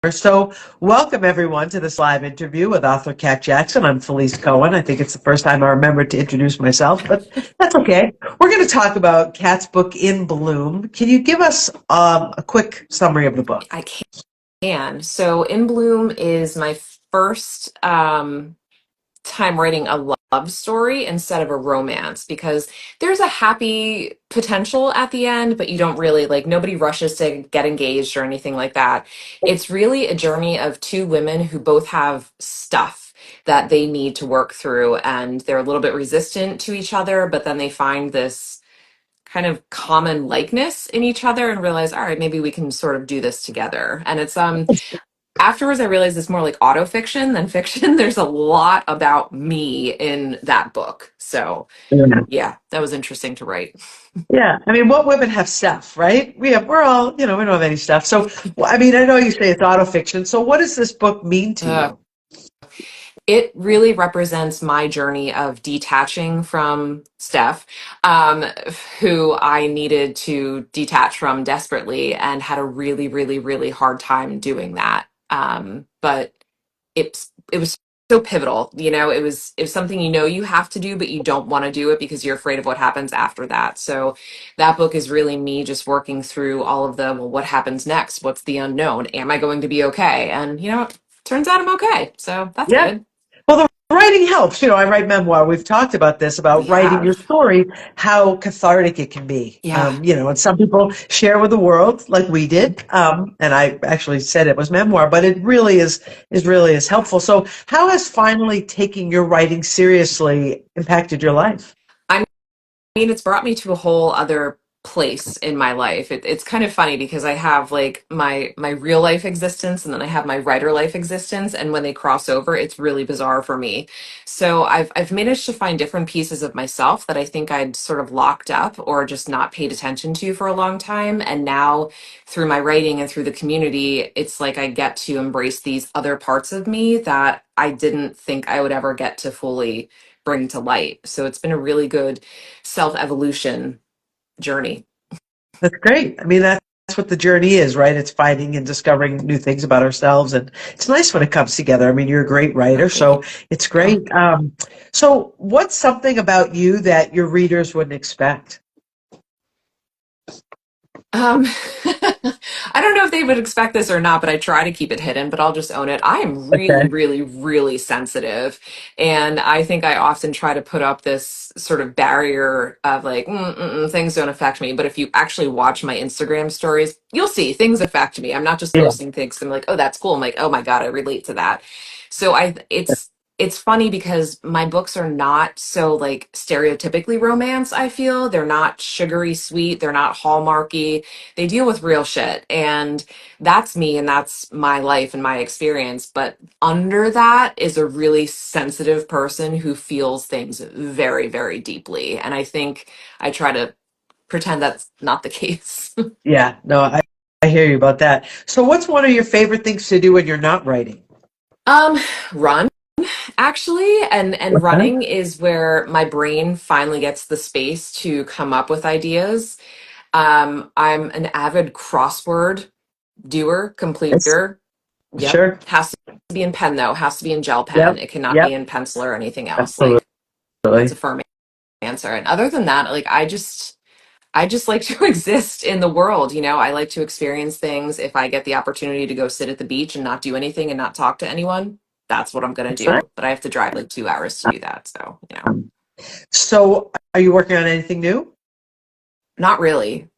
So, welcome everyone to this live interview with author Kat Jackson. I'm Felice Cohen. I think it's the first time I remembered to introduce myself, but that's okay. We're going to talk about Kat's book, In Bloom. Can you give us a quick summary of the book? I can. So, In Bloom is my first time writing a love story instead of a romance because there's a happy potential at the end, but you don't really like, nobody rushes to get engaged or anything like that. It's really a journey of two women who both have stuff that they need to work through, and they're a little bit resistant to each other, but then they find this kind of common likeness in each other and realize, all right, maybe we can sort of do this together. And it's afterwards I realized it's more like autofiction than fiction. There's a lot about me in that book. So Yeah. yeah, that was interesting to write. Yeah. I mean, what women have stuff, right? We're all, we don't have any stuff. So, I mean, I know you say it's autofiction. So, what does this book mean to Uh, you? it really represents my journey of detaching from Steph, um, who I needed to detach from desperately and had a really, really, really hard time doing that. But it was so pivotal. It was something you have to do, but you don't want to do it because you're afraid of what happens after that. So that book is really me just working through all of the, well, what happens next? What's the unknown? Am I going to be okay? And turns out I'm okay. So that's Yeah. good. Well, the writing helps. I write memoir. We've talked about this, We about writing your have. story, how cathartic it can be. Yeah. And some people share with the world like we did. And I actually said it was memoir, but it really is really is helpful. So how has finally taking your writing seriously impacted your life? I mean, it's brought me to a whole other place in my life. It's kind of funny because I have like my real life existence and then I have my writer life existence, and when they cross over, it's really bizarre for me. So I've managed to find different pieces of myself that I think I'd sort of locked up or just not paid attention to for a long time, and now through my writing and through the community, it's like I get to embrace these other parts of me that I didn't think I would ever get to fully bring to light. So it's been a really good self-evolution journey. That's great. I mean, that's what the journey is, right? It's finding and discovering new things about ourselves. And it's nice when it comes together. I mean, you're a great Oh, writer, thank so it's you. great. So what's something about you that your readers wouldn't expect? Um, I don't know if they would expect this or not, but I try to keep it hidden, but I'll just own it. I am really, Okay. really, really sensitive. And I think I often try to put up this sort of barrier of like, things don't affect me. But if you actually watch my Instagram stories, you'll see things affect me. I'm not just Yeah. posting things. I'm like, oh, that's cool. I'm like, oh my God, I relate to that. So it's funny because my books are not so like stereotypically romance, I feel. They're not sugary sweet, they're not hallmarky. They deal with real shit. And that's me and that's my life and my experience. But under that is a really sensitive person who feels things very, very deeply. And I think I try to pretend that's not the case. Yeah. No, I hear you about that. So what's one of your favorite things to do when you're not writing? um, Run. Actually, and Okay. running is where my brain finally gets the space to come up with ideas. I'm an avid crossword doer, Yes. completer. Yep. Sure. Has to be in pen though, has to be in gel pen. Yep. It cannot be Yep. in pencil or anything else. Absolutely. Like, that's a firm answer. And other than that, like I just like to exist in the world, I like to experience things. If I get the opportunity to go sit at the beach and not do anything and not talk to anyone, that's what I'm gonna That's right. do. But I have to drive like 2 hours to do that. So. So are you working on anything new? Not really.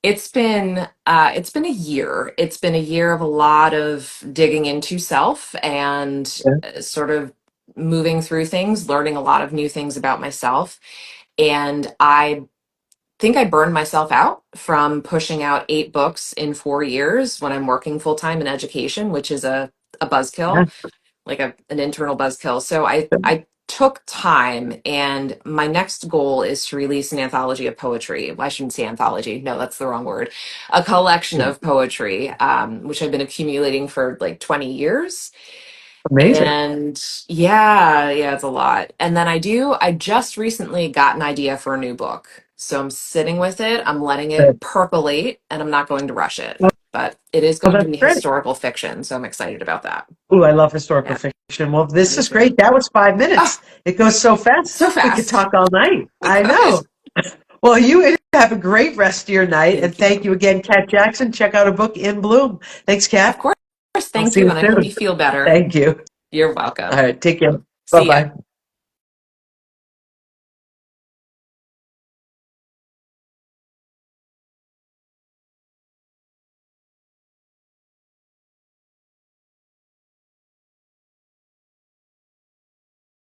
It's been a year. It's been a year of a lot of digging into self and Yeah. sort of moving through things, learning a lot of new things about myself. And I think I burned myself out from pushing out 8 books in 4 years when I'm working full time in education, which is a Yeah. buzzkill, like an internal buzzkill. So I took time, and my next goal is to release an anthology of poetry. Well, I shouldn't say anthology. No, that's the wrong word. A collection of poetry, which I've been accumulating for like 20 years. Amazing. And yeah, it's a lot. And then I just recently got an idea for a new book. So I'm sitting with it, I'm letting it Good. percolate, and I'm not going to rush it. but it is Well, going to that's be great. historical fiction, so I'm excited about that. Ooh, I love historical Yeah, fiction. Well, this me is too. great. That was 5 minutes. Oh, It goes so fast. so We could fast. talk all night. We I could. know. Well, you have a great rest of your night, and Thank thank you. you again, Kat Jackson. Check out her book, In Bloom. Thanks, Of Kat. course. I'll Thank see you. you And I hope soon. you feel better. Thank you. You're All welcome. right, take care. See ya. Bye-bye.